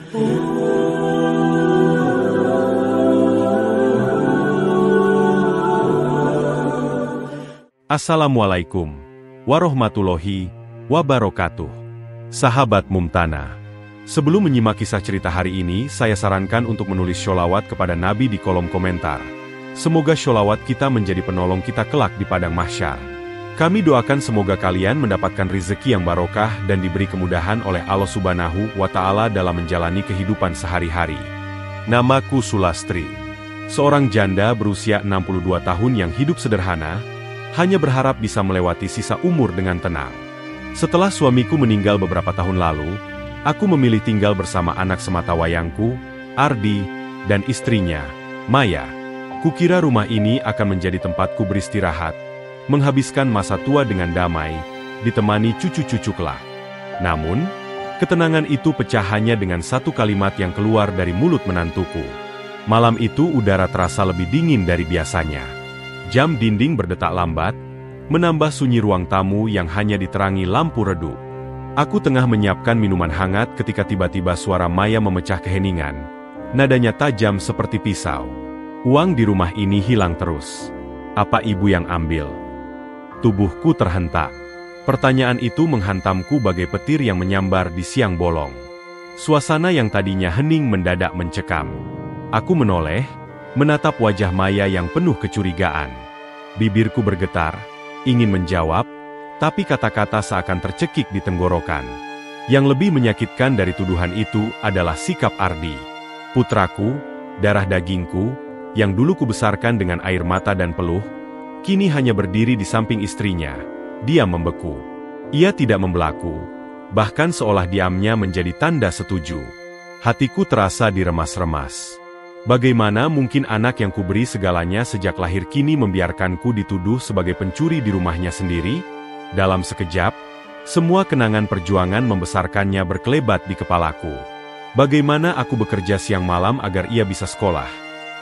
Assalamualaikum warahmatullahi wabarakatuh. Sahabat Mumtana, sebelum menyimak kisah cerita hari ini, saya sarankan untuk menulis sholawat kepada Nabi di kolom komentar. Semoga sholawat kita menjadi penolong kita kelak di padang mahsyar. Kami doakan semoga kalian mendapatkan rezeki yang barokah dan diberi kemudahan oleh Allah Subhanahu wa Ta'ala dalam menjalani kehidupan sehari-hari. Namaku Sulastri, seorang janda berusia 62 tahun yang hidup sederhana, hanya berharap bisa melewati sisa umur dengan tenang. Setelah suamiku meninggal beberapa tahun lalu, aku memilih tinggal bersama anak sematawayangku, Ardi, dan istrinya, Maya. Kukira rumah ini akan menjadi tempatku beristirahat, menghabiskan masa tua dengan damai, ditemani cucu-cucu kelak. Namun, ketenangan itu pecah hanya dengan satu kalimat yang keluar dari mulut menantuku. Malam itu udara terasa lebih dingin dari biasanya. Jam dinding berdetak lambat, menambah sunyi ruang tamu yang hanya diterangi lampu redup. Aku tengah menyiapkan minuman hangat ketika tiba-tiba suara Maya memecah keheningan. Nadanya tajam seperti pisau. Uang di rumah ini hilang terus. Apa ibu yang ambil? Tubuhku terhentak. Pertanyaan itu menghantamku bagai petir yang menyambar di siang bolong. Suasana yang tadinya hening mendadak mencekam. Aku menoleh, menatap wajah Maya yang penuh kecurigaan. Bibirku bergetar, ingin menjawab, tapi kata-kata seakan tercekik di tenggorokan. Yang lebih menyakitkan dari tuduhan itu adalah sikap Ardi. Putraku, darah dagingku, yang dulu kubesarkan dengan air mata dan peluh, kini hanya berdiri di samping istrinya. Dia membeku. Ia tidak membelaku, bahkan seolah diamnya menjadi tanda setuju. Hatiku terasa diremas-remas. Bagaimana mungkin anak yang kuberi segalanya sejak lahir kini membiarkanku dituduh sebagai pencuri di rumahnya sendiri? Dalam sekejap, semua kenangan perjuangan membesarkannya berkelebat di kepalaku. Bagaimana aku bekerja siang malam agar ia bisa sekolah?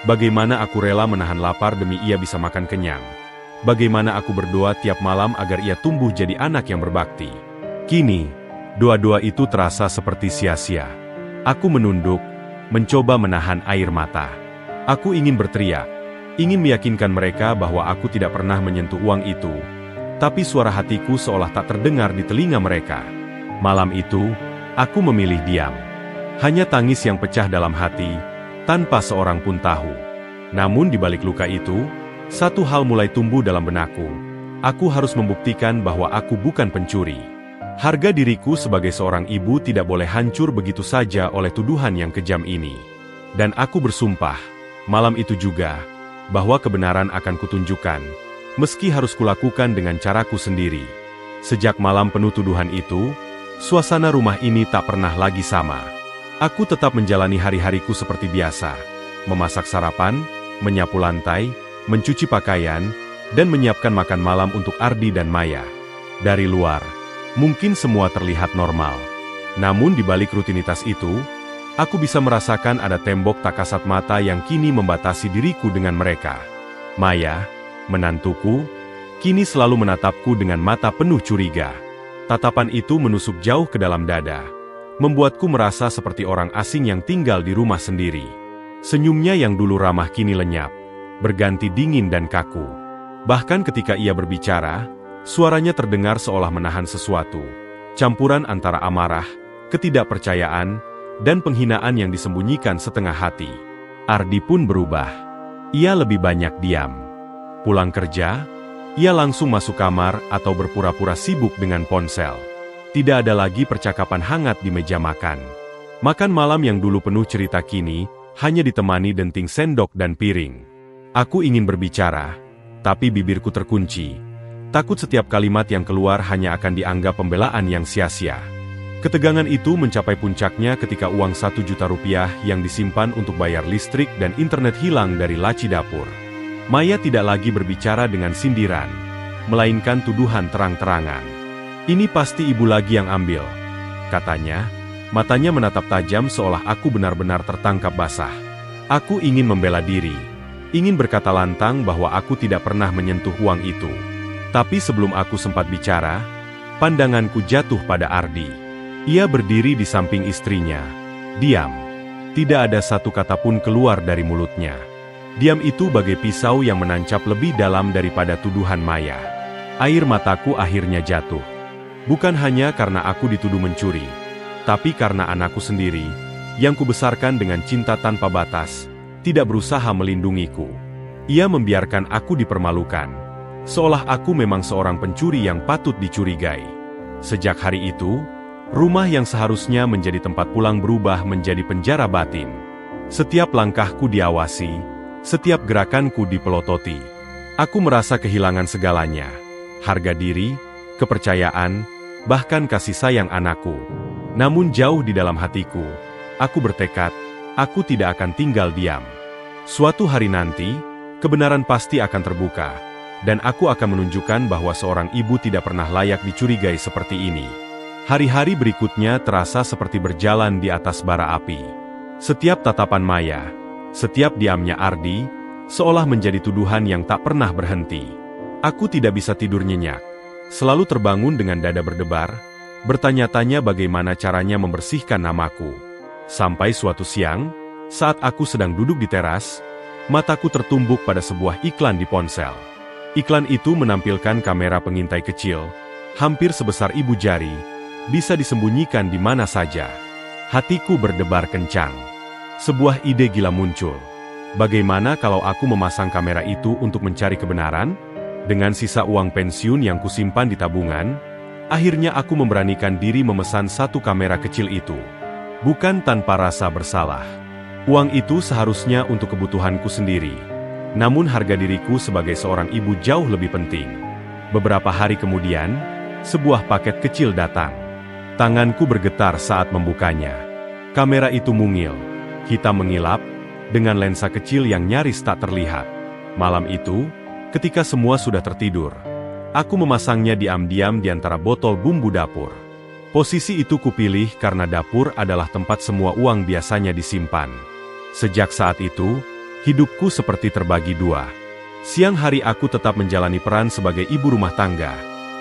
Bagaimana aku rela menahan lapar demi ia bisa makan kenyang? Bagaimana aku berdoa tiap malam agar ia tumbuh jadi anak yang berbakti? Kini, doa-doa itu terasa seperti sia-sia. Aku menunduk, mencoba menahan air mata. Aku ingin berteriak, ingin meyakinkan mereka bahwa aku tidak pernah menyentuh uang itu. Tapi suara hatiku seolah tak terdengar di telinga mereka. Malam itu, aku memilih diam. Hanya tangis yang pecah dalam hati, tanpa seorang pun tahu. Namun di balik luka itu, satu hal mulai tumbuh dalam benakku. Aku harus membuktikan bahwa aku bukan pencuri. Harga diriku sebagai seorang ibu tidak boleh hancur begitu saja oleh tuduhan yang kejam ini. Dan aku bersumpah, malam itu juga, bahwa kebenaran akan kutunjukkan, meski harus kulakukan dengan caraku sendiri. Sejak malam penuh tuduhan itu, suasana rumah ini tak pernah lagi sama. Aku tetap menjalani hari-hariku seperti biasa, memasak sarapan, menyapu lantai, mencuci pakaian, dan menyiapkan makan malam untuk Ardi dan Maya. Dari luar, mungkin semua terlihat normal. Namun di balik rutinitas itu, aku bisa merasakan ada tembok tak kasat mata yang kini membatasi diriku dengan mereka. Maya, menantuku, kini selalu menatapku dengan mata penuh curiga. Tatapan itu menusuk jauh ke dalam dada, membuatku merasa seperti orang asing yang tinggal di rumah sendiri. Senyumnya yang dulu ramah kini lenyap, berganti dingin dan kaku. Bahkan ketika ia berbicara, suaranya terdengar seolah menahan sesuatu, campuran antara amarah, ketidakpercayaan, dan penghinaan yang disembunyikan setengah hati. Ardi pun berubah. Ia lebih banyak diam. Pulang kerja, ia langsung masuk kamar atau berpura-pura sibuk dengan ponsel. Tidak ada lagi percakapan hangat di meja makan. Makan malam yang dulu penuh cerita kini, hanya ditemani denting sendok dan piring. Aku ingin berbicara, tapi bibirku terkunci. Takut setiap kalimat yang keluar hanya akan dianggap pembelaan yang sia-sia. Ketegangan itu mencapai puncaknya ketika uang 1 juta rupiah yang disimpan untuk bayar listrik dan internet hilang dari laci dapur. Maya tidak lagi berbicara dengan sindiran, melainkan tuduhan terang-terangan. "Ini pasti ibu lagi yang ambil," katanya. Matanya menatap tajam seolah aku benar-benar tertangkap basah. Aku ingin membela diri, ingin berkata lantang bahwa aku tidak pernah menyentuh uang itu. Tapi sebelum aku sempat bicara, pandanganku jatuh pada Ardi. Ia berdiri di samping istrinya, Diam. Tidak ada satu kata pun keluar dari mulutnya. Diam itu bagai pisau yang menancap lebih dalam daripada tuduhan Maya. Air mataku akhirnya jatuh. Bukan hanya karena aku dituduh mencuri, tapi karena anakku sendiri, yang kubesarkan dengan cinta tanpa batas, tidak berusaha melindungiku. Ia membiarkan aku dipermalukan, seolah aku memang seorang pencuri yang patut dicurigai. Sejak hari itu, rumah yang seharusnya menjadi tempat pulang berubah menjadi penjara batin. Setiap langkahku diawasi, setiap gerakanku dipelototi. Aku merasa kehilangan segalanya, harga diri, kepercayaan, bahkan kasih sayang anakku. Namun jauh di dalam hatiku, aku bertekad, aku tidak akan tinggal diam. Suatu hari nanti, kebenaran pasti akan terbuka, dan aku akan menunjukkan bahwa seorang ibu tidak pernah layak dicurigai seperti ini. Hari-hari berikutnya terasa seperti berjalan di atas bara api. Setiap tatapan Maya, setiap diamnya Ardi, seolah menjadi tuduhan yang tak pernah berhenti. Aku tidak bisa tidur nyenyak, selalu terbangun dengan dada berdebar, bertanya-tanya bagaimana caranya membersihkan namaku. Sampai suatu siang, saat aku sedang duduk di teras, mataku tertumbuk pada sebuah iklan di ponsel. Iklan itu menampilkan kamera pengintai kecil, hampir sebesar ibu jari, bisa disembunyikan di mana saja. Hatiku berdebar kencang. Sebuah ide gila muncul. Bagaimana kalau aku memasang kamera itu untuk mencari kebenaran? Dengan sisa uang pensiun yang kusimpan di tabungan, akhirnya aku memberanikan diri memesan satu kamera kecil itu. Bukan tanpa rasa bersalah. Uang itu seharusnya untuk kebutuhanku sendiri. Namun harga diriku sebagai seorang ibu jauh lebih penting. Beberapa hari kemudian, sebuah paket kecil datang. Tanganku bergetar saat membukanya. Kamera itu mungil, hitam mengilap, dengan lensa kecil yang nyaris tak terlihat. Malam itu, ketika semua sudah tertidur, aku memasangnya diam-diam di antara botol bumbu dapur. Posisi itu kupilih karena dapur adalah tempat semua uang biasanya disimpan. Sejak saat itu, hidupku seperti terbagi dua. Siang hari aku tetap menjalani peran sebagai ibu rumah tangga,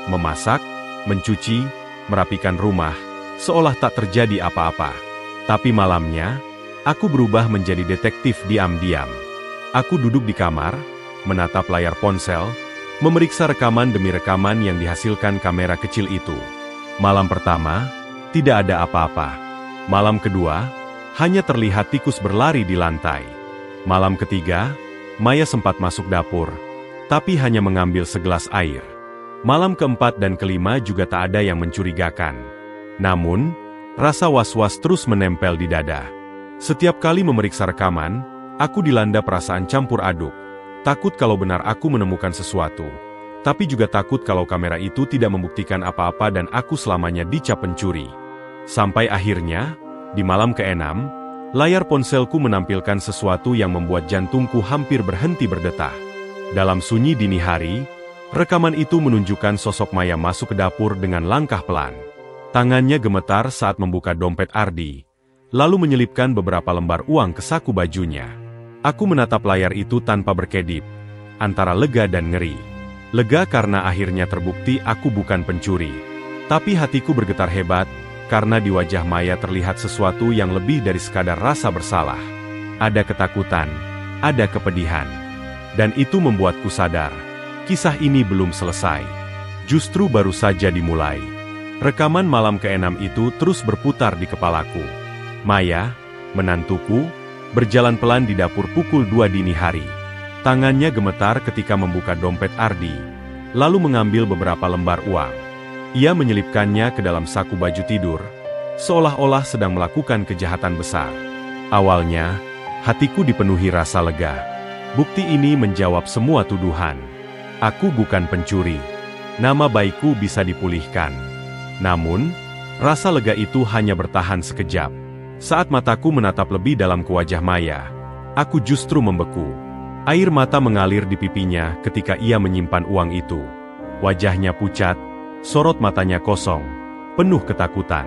memasak, mencuci, merapikan rumah, seolah tak terjadi apa-apa. Tapi malamnya, aku berubah menjadi detektif diam-diam. Aku duduk di kamar, menatap layar ponsel, memeriksa rekaman demi rekaman yang dihasilkan kamera kecil itu. Malam pertama, tidak ada apa-apa. Malam kedua, hanya terlihat tikus berlari di lantai. Malam ketiga, Maya sempat masuk dapur, tapi hanya mengambil segelas air. Malam keempat dan kelima juga tak ada yang mencurigakan. Namun, rasa was-was terus menempel di dada. Setiap kali memeriksa rekaman, aku dilanda perasaan campur aduk. Takut kalau benar aku menemukan sesuatu. Tapi juga takut kalau kamera itu tidak membuktikan apa-apa dan aku selamanya dicap pencuri. Sampai akhirnya, di malam ke-6, layar ponselku menampilkan sesuatu yang membuat jantungku hampir berhenti berdetak. Dalam sunyi dini hari, rekaman itu menunjukkan sosok Maya masuk ke dapur dengan langkah pelan. Tangannya gemetar saat membuka dompet Ardi, lalu menyelipkan beberapa lembar uang ke saku bajunya. Aku menatap layar itu tanpa berkedip, antara lega dan ngeri. Lega karena akhirnya terbukti aku bukan pencuri. Tapi hatiku bergetar hebat, karena di wajah Maya terlihat sesuatu yang lebih dari sekadar rasa bersalah. Ada ketakutan, ada kepedihan. Dan itu membuatku sadar, kisah ini belum selesai. Justru baru saja dimulai. Rekaman malam ke-6 itu terus berputar di kepalaku. Maya, menantuku, berjalan pelan di dapur pukul 2 dini hari. Tangannya gemetar ketika membuka dompet Ardi, lalu mengambil beberapa lembar uang. Ia menyelipkannya ke dalam saku baju tidur, seolah-olah sedang melakukan kejahatan besar. Awalnya, hatiku dipenuhi rasa lega. Bukti ini menjawab semua tuduhan. Aku bukan pencuri. Nama baikku bisa dipulihkan. Namun, rasa lega itu hanya bertahan sekejap. Saat mataku menatap lebih dalam ke wajah Maya, aku justru membeku. Air mata mengalir di pipinya ketika ia menyimpan uang itu. Wajahnya pucat, sorot matanya kosong, penuh ketakutan.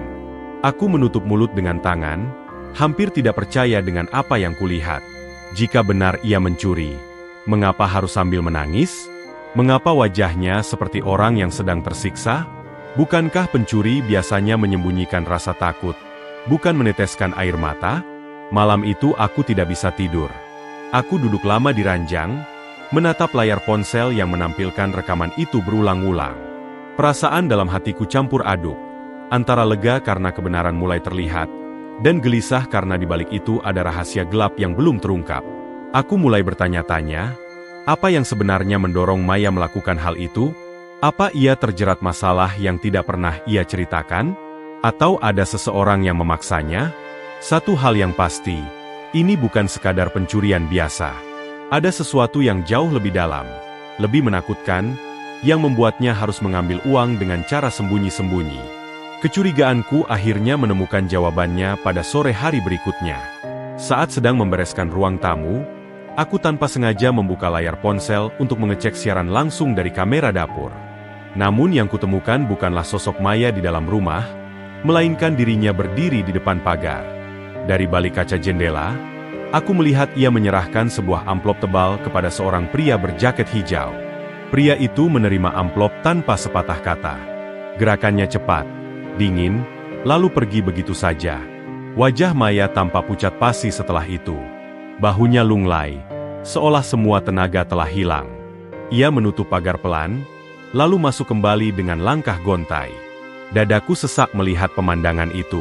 Aku menutup mulut dengan tangan, hampir tidak percaya dengan apa yang kulihat. Jika benar ia mencuri, mengapa harus sambil menangis? Mengapa wajahnya seperti orang yang sedang tersiksa? Bukankah pencuri biasanya menyembunyikan rasa takut? bukan meneteskan air mata. Malam itu aku tidak bisa tidur. Aku duduk lama di ranjang, menatap layar ponsel yang menampilkan rekaman itu berulang-ulang. Perasaan dalam hatiku campur aduk, antara lega karena kebenaran mulai terlihat, dan gelisah karena di balik itu ada rahasia gelap yang belum terungkap. Aku mulai bertanya-tanya, apa yang sebenarnya mendorong Maya melakukan hal itu? Apa ia terjerat masalah yang tidak pernah ia ceritakan? Atau ada seseorang yang memaksanya? Satu hal yang pasti, ini bukan sekadar pencurian biasa. Ada sesuatu yang jauh lebih dalam, lebih menakutkan, yang membuatnya harus mengambil uang dengan cara sembunyi-sembunyi. Kecurigaanku akhirnya menemukan jawabannya pada sore hari berikutnya. Saat sedang membereskan ruang tamu, aku tanpa sengaja membuka layar ponsel untuk mengecek siaran langsung dari kamera dapur. Namun yang kutemukan bukanlah sosok Maya di dalam rumah, melainkan dirinya berdiri di depan pagar. Dari balik kaca jendela, aku melihat ia menyerahkan sebuah amplop tebal kepada seorang pria berjaket hijau. Pria itu menerima amplop tanpa sepatah kata. Gerakannya cepat, dingin, lalu pergi begitu saja. Wajah Maya tampak pucat pasi setelah itu. Bahunya lunglai, seolah semua tenaga telah hilang. Ia menutup pagar pelan, lalu masuk kembali dengan langkah gontai. Dadaku sesak melihat pemandangan itu.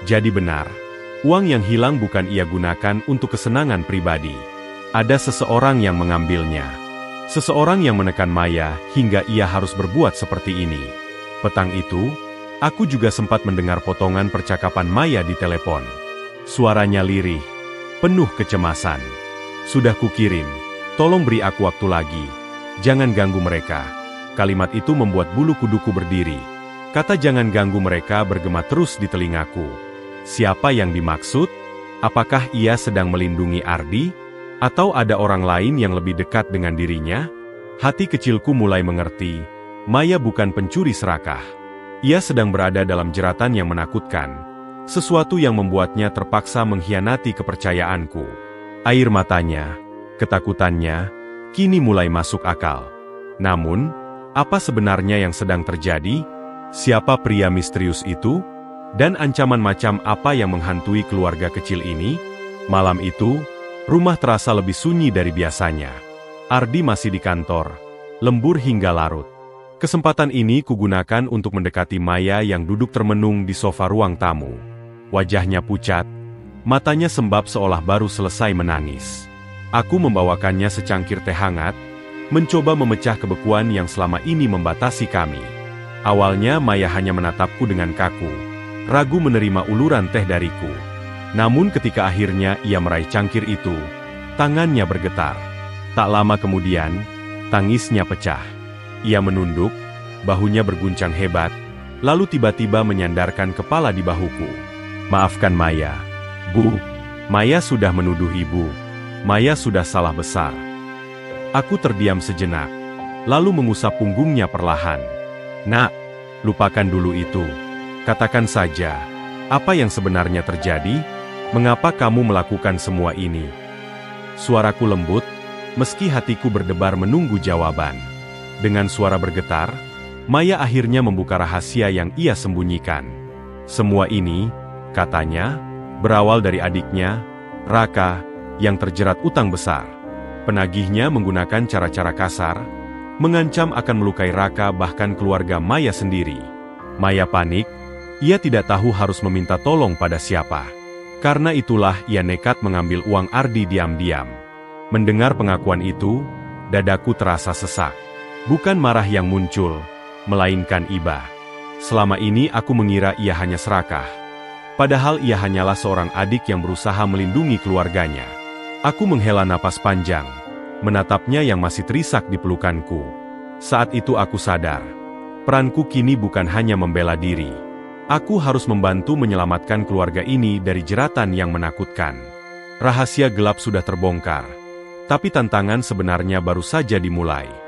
Jadi benar. Uang yang hilang bukan ia gunakan untuk kesenangan pribadi. Ada seseorang yang mengambilnya. Seseorang yang menekan Maya hingga ia harus berbuat seperti ini. Petang itu, aku juga sempat mendengar potongan percakapan Maya di telepon. Suaranya lirih, penuh kecemasan. Sudah kukirim, tolong beri aku waktu lagi. Jangan ganggu mereka. Kalimat itu membuat bulu kuduku berdiri. Kata jangan ganggu mereka bergema terus di telingaku. Siapa yang dimaksud? Apakah ia sedang melindungi Ardi? Atau ada orang lain yang lebih dekat dengan dirinya? Hati kecilku mulai mengerti, Maya bukan pencuri serakah. Ia sedang berada dalam jeratan yang menakutkan. Sesuatu yang membuatnya terpaksa mengkhianati kepercayaanku. Air matanya, ketakutannya, kini mulai masuk akal. Namun, apa sebenarnya yang sedang terjadi? Siapa pria misterius itu? Dan ancaman macam apa yang menghantui keluarga kecil ini? Malam itu, rumah terasa lebih sunyi dari biasanya. Ardi masih di kantor, lembur hingga larut. Kesempatan ini kugunakan untuk mendekati Maya yang duduk termenung di sofa ruang tamu. Wajahnya pucat, matanya sembab seolah baru selesai menangis. Aku membawakannya secangkir teh hangat, mencoba memecah kebekuan yang selama ini membatasi kami. Awalnya Maya hanya menatapku dengan kaku, ragu menerima uluran teh dariku. Namun ketika akhirnya ia meraih cangkir itu, tangannya bergetar. Tak lama kemudian, tangisnya pecah. Ia menunduk, bahunya berguncang hebat, lalu tiba-tiba menyandarkan kepala di bahuku. Maafkan Maya, Bu. Maya sudah menuduh Ibu. Maya sudah salah besar. Aku terdiam sejenak, lalu mengusap punggungnya perlahan. Nak, lupakan dulu itu. Katakan saja, apa yang sebenarnya terjadi? Mengapa kamu melakukan semua ini? Suaraku lembut, meski hatiku berdebar menunggu jawaban. Dengan suara bergetar, Maya akhirnya membuka rahasia yang ia sembunyikan. Semua ini, katanya, berawal dari adiknya, Raka, yang terjerat utang besar. Penagihnya menggunakan cara-cara kasar, mengancam akan melukai Raka bahkan keluarga Maya sendiri. Maya panik. Ia tidak tahu harus meminta tolong pada siapa. Karena itulah ia nekat mengambil uang Ardi diam-diam. Mendengar pengakuan itu, dadaku terasa sesak. Bukan marah yang muncul, melainkan iba. Selama ini aku mengira ia hanya serakah. Padahal ia hanyalah seorang adik yang berusaha melindungi keluarganya. Aku menghela napas panjang, menatapnya yang masih terisak di pelukanku. Saat itu aku sadar, peranku kini bukan hanya membela diri. Aku harus membantu menyelamatkan keluarga ini dari jeratan yang menakutkan. Rahasia gelap sudah terbongkar, tapi tantangan sebenarnya baru saja dimulai.